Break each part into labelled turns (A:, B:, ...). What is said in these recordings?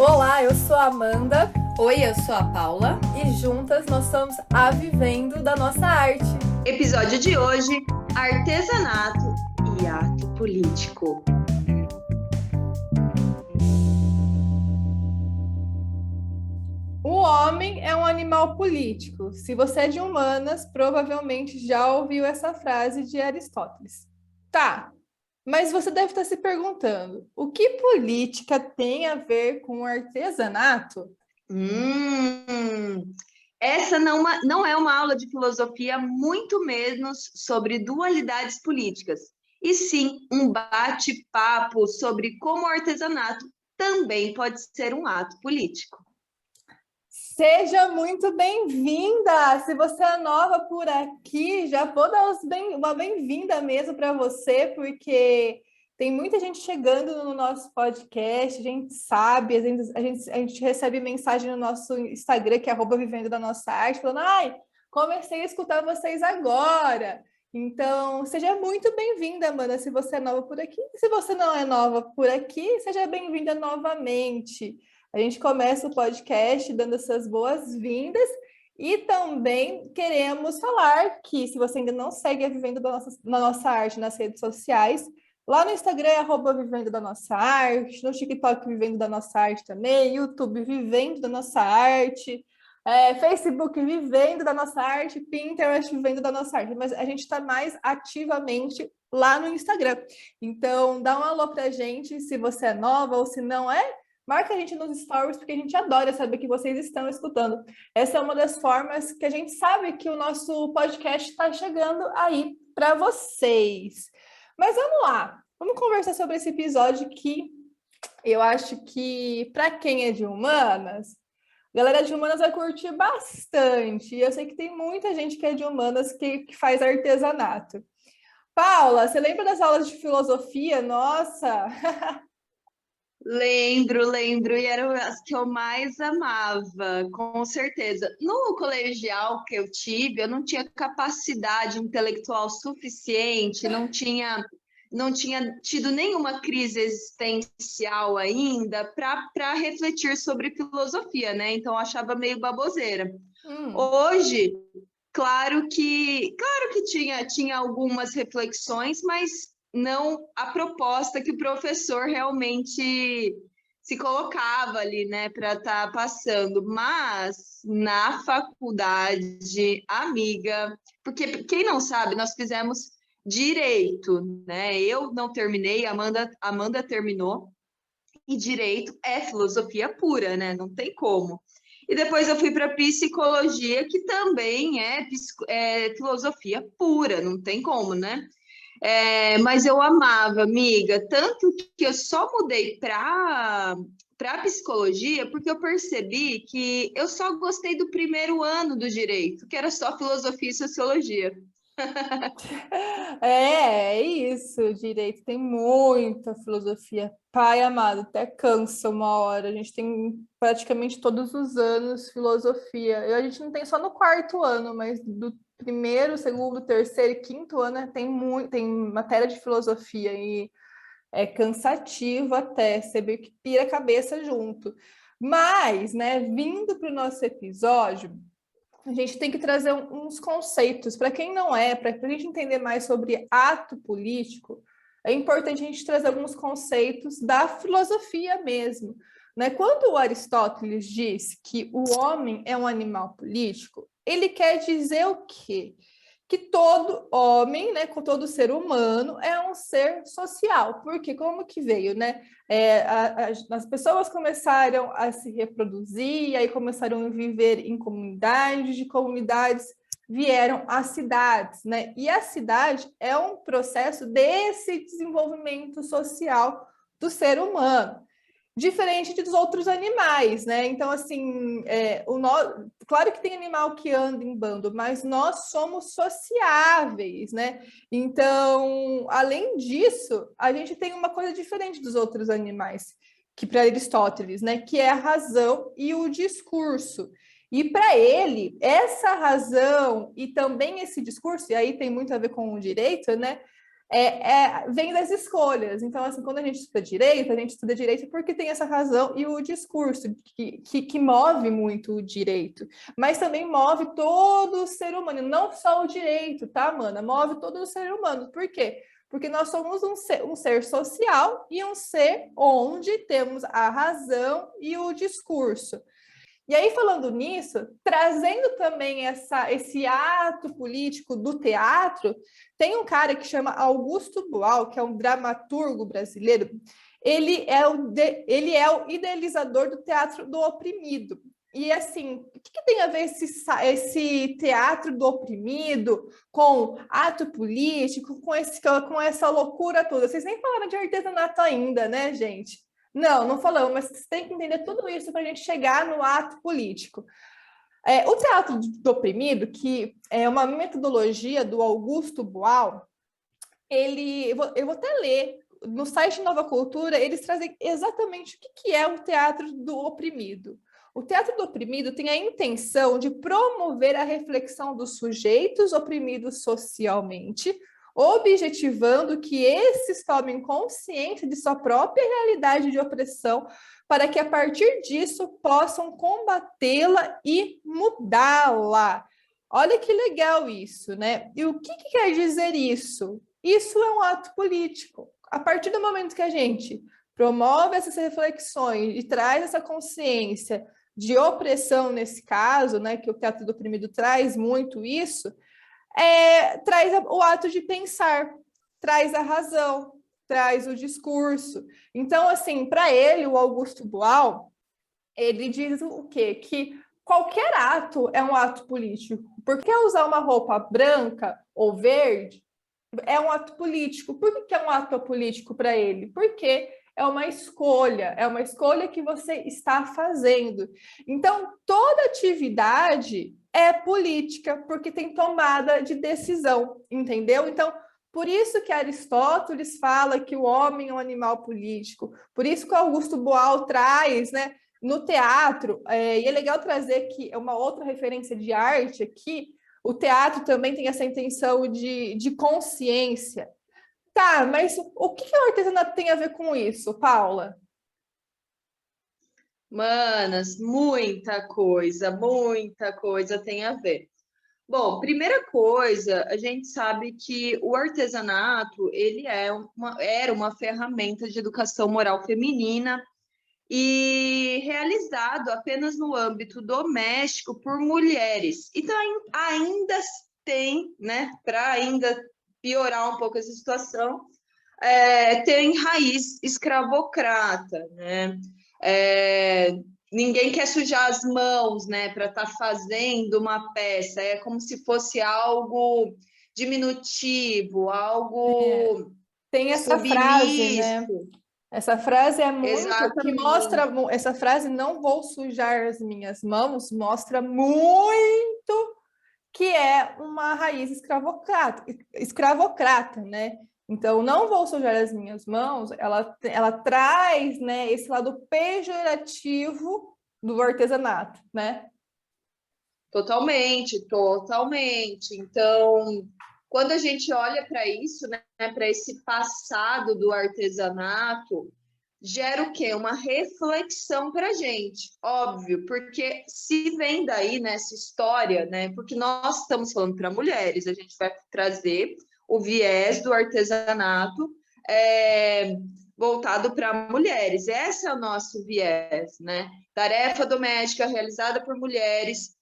A: Olá, eu sou a Amanda.
B: Oi, eu sou a Paula.
A: E juntas nós somos a Vivendo da Nossa Arte.
B: Episódio de hoje: artesanato e ato político.
A: O homem é um animal político. Se você é de humanas, provavelmente já ouviu essa frase de Aristóteles. Tá, mas você deve estar se perguntando: o que política tem a ver com artesanato?
B: Essa não é uma aula de filosofia, muito menos sobre dualidades políticas, e sim um bate-papo sobre como o artesanato também pode ser um ato político.
A: Seja muito bem-vinda! Se você é nova por aqui, já vou dar uma bem-vinda mesmo para você, porque tem muita gente chegando no nosso podcast, a gente sabe, a gente recebe mensagem no nosso Instagram, que é @vivendo da nossa arte, falando, ai, comecei a escutar vocês agora. Então, seja muito bem-vinda, Amanda, se você é nova por aqui. Se você não é nova por aqui, seja bem-vinda novamente. A gente começa o podcast dando essas boas-vindas e também queremos falar que, se você ainda não segue a Vivendo da nossa Arte nas redes sociais, lá no Instagram é @Vivendo da Nossa Arte, no TikTok Vivendo da Nossa Arte também, YouTube Vivendo da Nossa Arte, Facebook Vivendo da Nossa Arte, Pinterest Vivendo da Nossa Arte. Mas a gente está mais ativamente lá no Instagram. Então, dá um alô para a gente, se você é nova ou se não é, marca a gente nos stories, porque a gente adora saber que vocês estão escutando. Essa é uma das formas que a gente sabe que o nosso podcast está chegando aí para vocês. Mas vamos lá, vamos conversar sobre esse episódio que eu acho que, para quem é de humanas, a galera de humanas vai curtir bastante. E eu sei que tem muita gente que é de humanas que faz artesanato. Paula, você lembra das aulas de filosofia? Nossa!
B: Lembro, e eram as que eu mais amava, com certeza. No colegial que eu tive, eu não tinha capacidade intelectual suficiente, não tinha tido nenhuma crise existencial ainda para refletir sobre filosofia, né? Então eu achava meio baboseira. Hoje, claro que tinha algumas reflexões, mas não a proposta que o professor realmente se colocava ali, né, para estar passando. Mas na faculdade, amiga, porque quem não sabe, nós fizemos direito, né? Eu não terminei, Amanda terminou, e direito é filosofia pura, né? Não tem como. E depois eu fui para psicologia, que também é filosofia pura, não tem como, né? Mas eu amava, amiga, tanto que eu só mudei para psicologia porque eu percebi que eu só gostei do primeiro ano do direito, que era só filosofia e sociologia.
A: É isso, o direito tem muita filosofia. Pai amado, até cansa uma hora. A gente tem praticamente todos os anos filosofia. E a gente não tem só no quarto ano, mas do primeiro, segundo, terceiro e quinto ano tem matéria de filosofia e é cansativo até, você vê que pira a cabeça junto. Mas, né, vindo para o nosso episódio, a gente tem que trazer uns conceitos. Para quem não é, para a gente entender mais sobre ato político, é importante a gente trazer alguns conceitos da filosofia mesmo. Né? Quando o Aristóteles diz que o homem é um animal político, ele quer dizer o quê? Que todo homem, né, com todo ser humano, é um ser social. Porque como que veio, né? As pessoas começaram a se reproduzir, aí começaram a viver em comunidades, de comunidades vieram as cidades, né? E a cidade é um processo desse desenvolvimento social do ser humano, diferente dos outros animais, né? Então, assim, claro que tem animal que anda em bando, mas nós somos sociáveis, né? Então, além disso, a gente tem uma coisa diferente dos outros animais, que para Aristóteles, né? Que é a razão e o discurso. E para ele, essa razão e também esse discurso, e aí tem muito a ver com o direito, né? vem das escolhas. Então, assim, quando a gente estuda direito porque tem essa razão e o discurso que move muito o direito, mas também move todo o ser humano, não só o direito, tá, mana? Move todo o ser humano. Por quê? Porque nós somos um ser social e um ser onde temos a razão e o discurso. E aí, falando nisso, trazendo também esse ato político do teatro, tem um cara que chama Augusto Boal, que é um dramaturgo brasileiro. Ele é o idealizador do teatro do oprimido. E assim, o que tem a ver esse teatro do oprimido com ato político, com essa loucura toda? Vocês nem falaram de artesanato ainda, né, gente? Não falamos, mas você tem que entender tudo isso para a gente chegar no ato político. O teatro do oprimido, que é uma metodologia do Augusto Boal, eu vou até ler, no site Nova Cultura, eles trazem exatamente o que é o teatro do oprimido. O teatro do oprimido tem a intenção de promover a reflexão dos sujeitos oprimidos socialmente, objetivando que esses tomem consciência de sua própria realidade de opressão, para que a partir disso possam combatê-la e mudá-la. Olha que legal isso, né? E o que quer dizer isso? Isso é um ato político. A partir do momento que a gente promove essas reflexões e traz essa consciência de opressão nesse caso, né, que o teatro do oprimido traz muito isso, traz o ato de pensar, traz a razão, traz o discurso. Então, assim, para ele, o Augusto Boal, ele diz o quê? Que qualquer ato é um ato político. Porque usar uma roupa branca ou verde é um ato político. Por que é um ato político para ele? Porque é uma escolha que você está fazendo. Então, toda atividade é política, porque tem tomada de decisão, entendeu? Então, por isso que Aristóteles fala que o homem é um animal político, por isso que Augusto Boal traz, né, no teatro, e é legal trazer que uma outra referência de arte aqui, o teatro também tem essa intenção de consciência. Tá, mas o que o artesanato tem a ver com isso, Paula?
B: Manas, muita coisa tem a ver. Bom, primeira coisa, a gente sabe que o artesanato, ele era uma ferramenta de educação moral feminina e realizado apenas no âmbito doméstico por mulheres. Então, ainda tem, né, para ainda piorar um pouco essa situação, tem raiz escravocrata, né? Ninguém quer sujar as mãos, né, para estar fazendo uma peça. É como se fosse algo diminutivo, algo
A: Tem essa frase, né?
B: submisso.
A: Essa frase é muito que mostra
B: Exatamente.
A: essa frase não vou sujar as minhas mãos, mostra muito que é uma raiz escravocrata, né? Então, não vou sujar as minhas mãos, ela traz, né, esse lado pejorativo do artesanato, né?
B: Totalmente, totalmente. Então, quando a gente olha para isso, né, para esse passado do artesanato, gera o quê? Uma reflexão para a gente, óbvio, porque se vem daí nessa história, né? Porque nós estamos falando para mulheres, a gente vai trazer o viés do artesanato voltado para mulheres. Esse é o nosso viés, né? Tarefa doméstica realizada por mulheres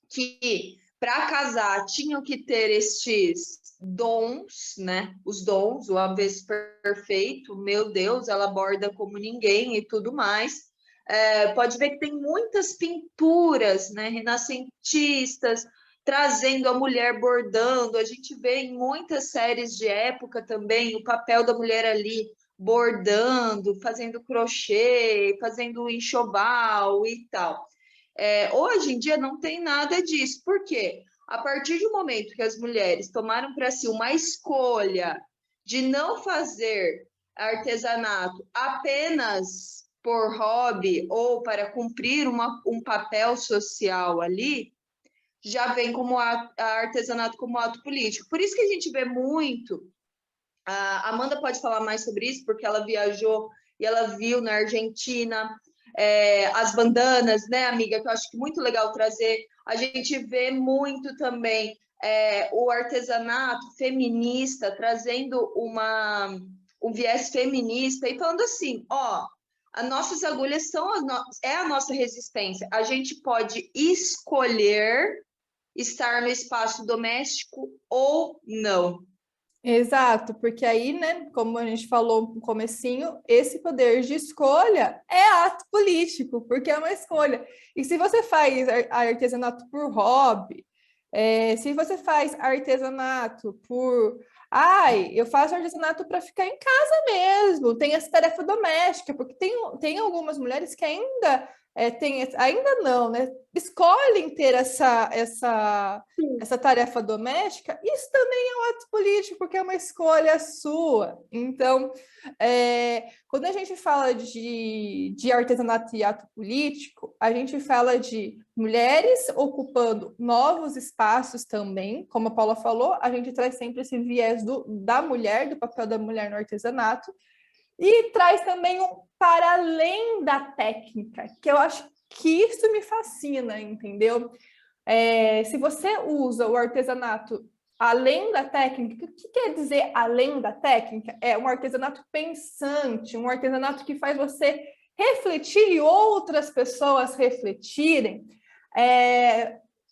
B: que para casar tinham que ter estes dons, né? Os dons, o avesso perfeito, meu Deus, ela borda como ninguém e tudo mais. Pode ver que tem muitas pinturas, né? Renascentistas, trazendo a mulher bordando. A gente vê em muitas séries de época também o papel da mulher ali bordando, fazendo crochê, fazendo enxoval e tal. Hoje em dia não tem nada disso. Por quê? A partir do momento que as mulheres tomaram para si uma escolha de não fazer artesanato apenas por hobby ou para cumprir um papel social ali, já vem como a artesanato como ato político. Por isso que a gente vê muito A Amanda pode falar mais sobre isso, porque ela viajou e ela viu na Argentina as bandanas, né, amiga? Que eu acho que muito legal trazer. A gente vê muito também o artesanato feminista, trazendo um viés feminista e falando assim, ó, as nossas agulhas são a nossa resistência. A gente pode escolher estar no espaço doméstico ou não.
A: Exato, porque aí, né, como a gente falou no comecinho, esse poder de escolha é ato político, porque é uma escolha. E se você faz artesanato por hobby, se você faz artesanato por... Ai, eu faço artesanato para ficar em casa mesmo, tem essa tarefa doméstica, porque tem algumas mulheres que ainda não, né? Escolhem ter essa tarefa doméstica, isso também é um ato político, porque é uma escolha sua. Então, quando a gente fala de artesanato e ato político, a gente fala de mulheres ocupando novos espaços também, como a Paula falou, a gente traz sempre esse viés da mulher, do papel da mulher no artesanato, e traz também um para além da técnica, que eu acho que isso me fascina, entendeu? Se você usa o artesanato além da técnica, o que quer dizer além da técnica? É um artesanato pensante, um artesanato que faz você refletir e outras pessoas refletirem.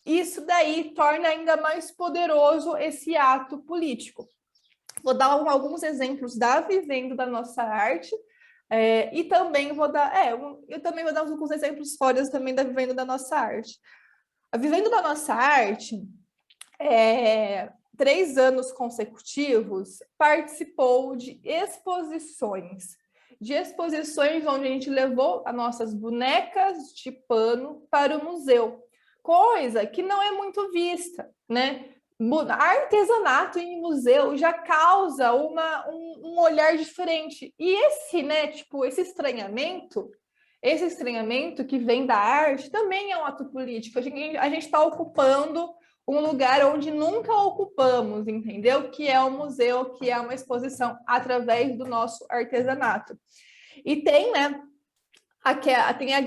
A: Isso daí torna ainda mais poderoso esse ato político. Vou dar alguns exemplos da Vivendo da Nossa Arte, e também vou dar, eu também vou dar alguns exemplos fora também da Vivendo da Nossa Arte. A Vivendo da Nossa Arte, 3 anos consecutivos, participou de exposições onde a gente levou as nossas bonecas de pano para o museu, coisa que não é muito vista, né? Artesanato em museu já causa um olhar diferente. E esse estranhamento que vem da arte também é um ato político. A gente está ocupando um lugar onde nunca ocupamos, entendeu? Que é o museu, que é uma exposição através do nosso artesanato. E tem, né, tem a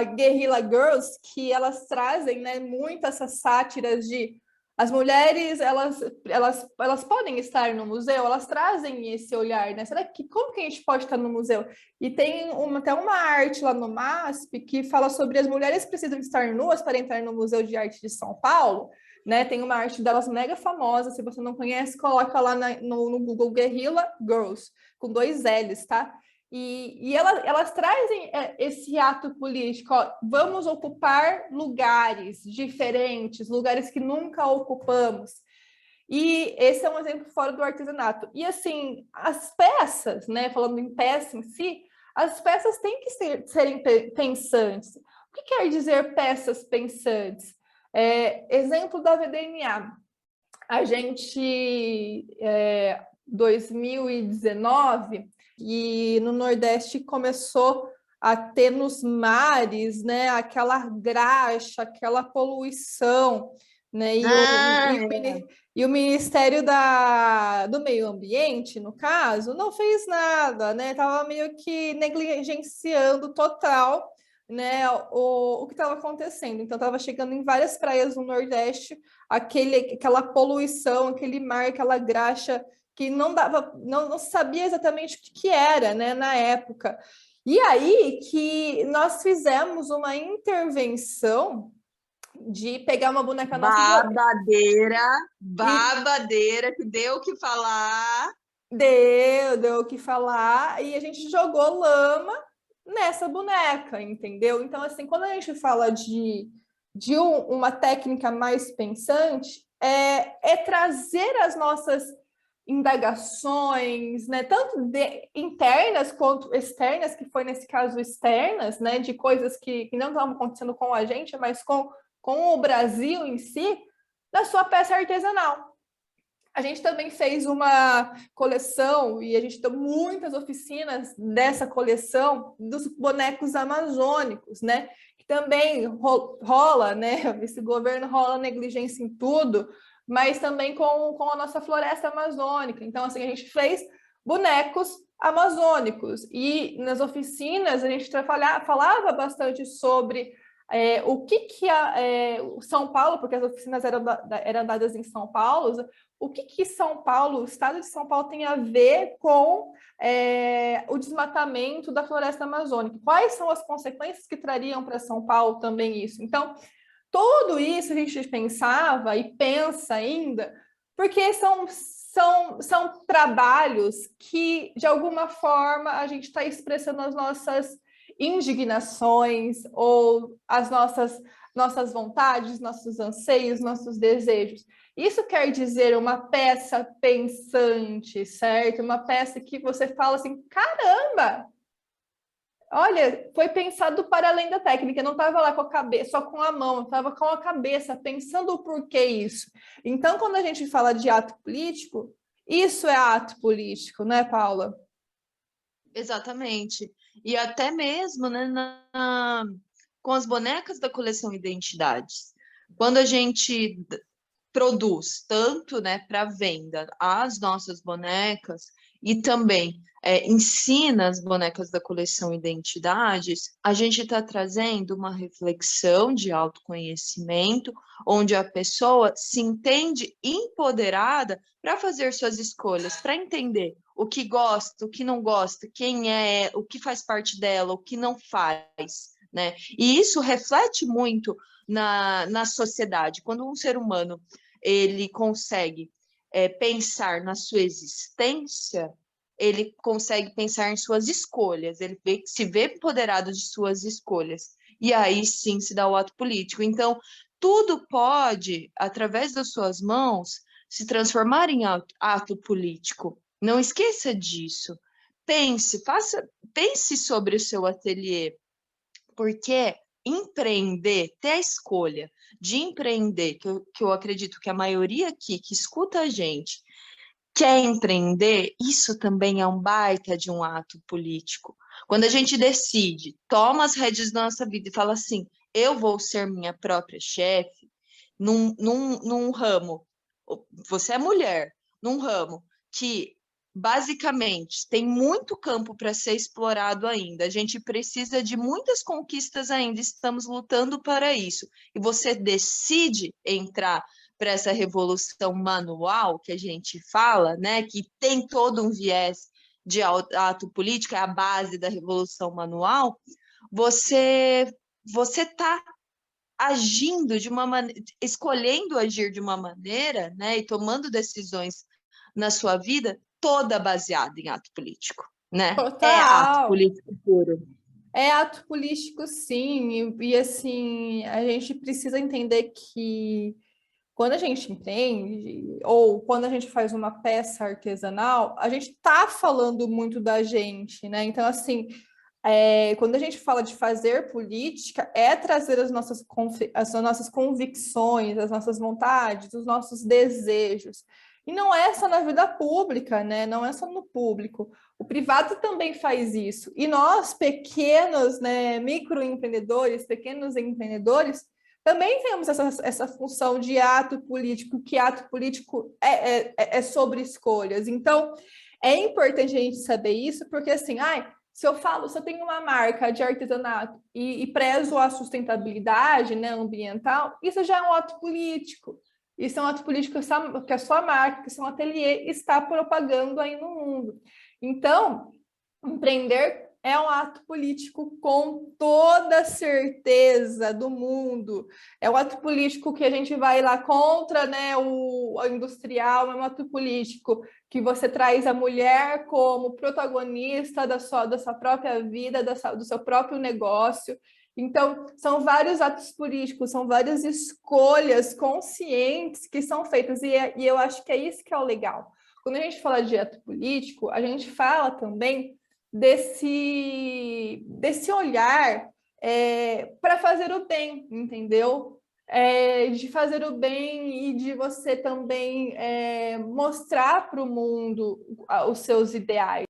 A: Guerrilla Girls, que elas trazem, né, muito essas sátiras de as mulheres, elas podem estar no museu, elas trazem esse olhar, né? Como que a gente pode estar no museu? E tem até uma arte lá no MASP que fala sobre as mulheres precisam estar nuas para entrar no Museu de Arte de São Paulo, né? Tem uma arte delas mega famosa, se você não conhece, coloca lá no Google Guerrilla Girls, com 2 L's, tá? E elas trazem esse ato político, ó, vamos ocupar lugares diferentes, lugares que nunca ocupamos. E esse é um exemplo fora do artesanato. E assim, as peças, né, falando em peça em si, as peças têm que serem pensantes. O que quer dizer peças pensantes? Exemplo da VDNA. A gente, 2019... E no Nordeste começou a ter nos mares, né, aquela graxa, aquela poluição, né, e o Ministério do Meio Ambiente, no caso, não fez nada, né, estava meio que negligenciando total, né, o que estava acontecendo. Então, estava chegando em várias praias do Nordeste aquela poluição, aquele mar, aquela graxa que não sabia exatamente o que era, né, na época. E aí que nós fizemos uma intervenção de pegar uma boneca nossa...
B: Babadeira, que deu o que falar.
A: Deu o que falar, e a gente jogou lama nessa boneca, entendeu? Então, assim, quando a gente fala de uma técnica mais pensante, é trazer as nossas indagações, né, tanto internas quanto externas, que foi nesse caso externas, né, de coisas que não estavam acontecendo com a gente, mas com o Brasil em si, da sua peça artesanal. A gente também fez uma coleção e a gente tem muitas oficinas dessa coleção dos bonecos amazônicos, né? Que também rola, né? Esse governo rola negligência em tudo, mas também com a nossa floresta amazônica. Então, assim, a gente fez bonecos amazônicos. E nas oficinas a gente falava bastante sobre o que o São Paulo, porque as oficinas eram dadas em São Paulo, o que São Paulo, o estado de São Paulo tem a ver com o desmatamento da floresta amazônica? Quais são as consequências que trariam para São Paulo também isso? Então, tudo isso a gente pensava e pensa ainda, porque são trabalhos que, de alguma forma, a gente está expressando as nossas indignações ou as nossas vontades, nossos anseios, nossos desejos. Isso quer dizer uma peça pensante, certo? Uma peça que você fala assim, caramba! Olha, foi pensado para além da técnica, não estava lá com a cabeça, só com a mão, estava com a cabeça, pensando o porquê isso. Então, quando a gente fala de ato político, isso é ato político, né, Paula?
B: Exatamente. E até mesmo, né, com as bonecas da coleção Identidades. Quando a gente produz tanto, né, para venda as nossas bonecas e também ensina as bonecas da coleção Identidades, a gente está trazendo uma reflexão de autoconhecimento, onde a pessoa se entende empoderada para fazer suas escolhas, para entender o que gosta, o que não gosta, quem é, o que faz parte dela, o que não faz, né? E isso reflete muito na sociedade. Quando um ser humano ele consegue pensar na sua existência, ele consegue pensar em suas escolhas, ele se vê empoderado de suas escolhas. E aí sim se dá o ato político. Então, tudo pode, através das suas mãos, se transformar em ato político. Não esqueça disso. Pense sobre o seu ateliê, porque empreender, ter a escolha de empreender, que eu acredito que a maioria aqui que escuta a gente quer empreender, isso também é um baita de um ato político. Quando a gente decide, toma as rédeas da nossa vida e fala assim, eu vou ser minha própria chefe, num ramo, você é mulher, num ramo que basicamente tem muito campo para ser explorado ainda. A gente precisa de muitas conquistas ainda, estamos lutando para isso. E você decide entrar para essa revolução manual que a gente fala, né, que tem todo um viés de ato político, é a base da revolução manual, você está agindo de uma maneira, escolhendo agir de uma maneira, né, e tomando decisões na sua vida toda baseada em ato político, né? É ato
A: Total.
B: político puro.
A: É ato político, sim, e assim, a gente precisa entender que quando a gente empreende, ou quando a gente faz uma peça artesanal, a gente está falando muito da gente, né? Então, assim, quando a gente fala de fazer política, é trazer as nossas convicções, as nossas vontades, os nossos desejos. E não é só na vida pública, né? Não é só no público. O privado também faz isso. E nós, pequenos, né, microempreendedores, pequenos empreendedores, também temos essa função de ato político, que ato político é sobre escolhas. Então, é importante a gente saber isso, porque assim, se eu tenho uma marca de artesanato e prezo a sustentabilidade, né, ambiental, isso já é um ato político. Isso é um ato político que a sua marca, que o seu ateliê está propagando aí no mundo. Então, empreender é um ato político com toda certeza do mundo. É um ato político que a gente vai lá contra, né, o industrial, é um ato político que você traz a mulher como protagonista da sua própria vida, do seu próprio negócio. Então, são vários atos políticos, são várias escolhas conscientes que são feitas, e eu acho que é isso que é o legal. Quando a gente fala de ato político, a gente fala também desse olhar para fazer o bem, entendeu? De fazer o bem e de você também mostrar para o mundo os seus ideais.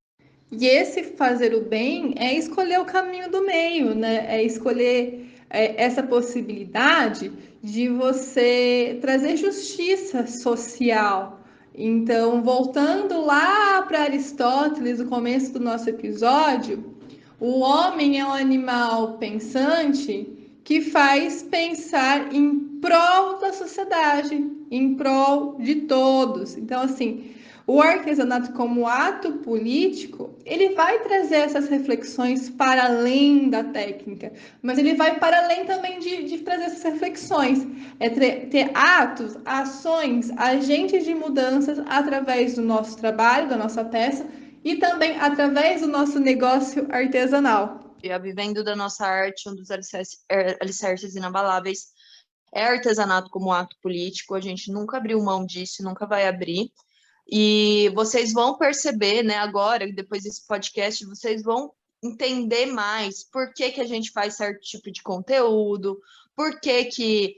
A: E esse fazer o bem é escolher o caminho do meio, né? É escolher essa possibilidade de você trazer justiça social. Então, voltando lá para Aristóteles, no começo do nosso episódio, o homem é um animal pensante que faz pensar em prol da sociedade, em prol de todos. Então, assim, o artesanato como ato político, ele vai trazer essas reflexões para além da técnica, mas ele vai para além também de trazer essas reflexões. É ter atos, ações, agentes de mudanças através do nosso trabalho, da nossa peça, e também através do nosso negócio artesanal.
B: E a vivendo da nossa arte, um dos alicerces inabaláveis é artesanato como ato político. A gente nunca abriu mão disso, nunca vai abrir. E vocês vão perceber, né, agora, depois desse podcast, vocês vão entender mais por que que a gente faz certo tipo de conteúdo, por que que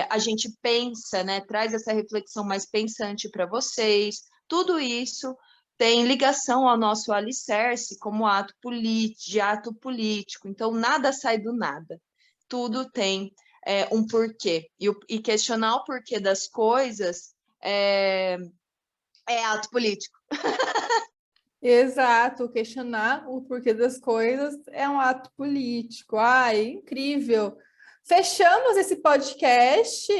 B: a gente pensa, né, traz essa reflexão mais pensante para vocês. Tudo isso tem ligação ao nosso alicerce como ato político. Então, nada sai do nada. Tudo tem um porquê. E questionar o porquê das coisas é ato político.
A: Exato, questionar o porquê das coisas é um ato político. Ai, incrível. Fechamos esse podcast.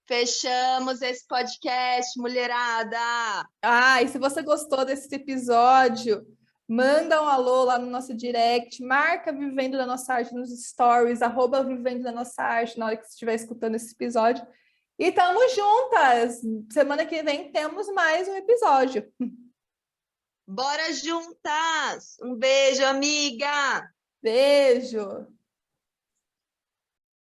B: Fechamos esse podcast, mulherada.
A: Ah, e se você gostou desse episódio, manda um alô lá no nosso direct, marca Vivendo da Nossa Arte nos stories, @Vivendo da Nossa Arte, na hora que você estiver escutando esse episódio. E tamo juntas! Semana que vem temos mais um episódio.
B: Bora juntas! Um beijo, amiga!
A: Beijo!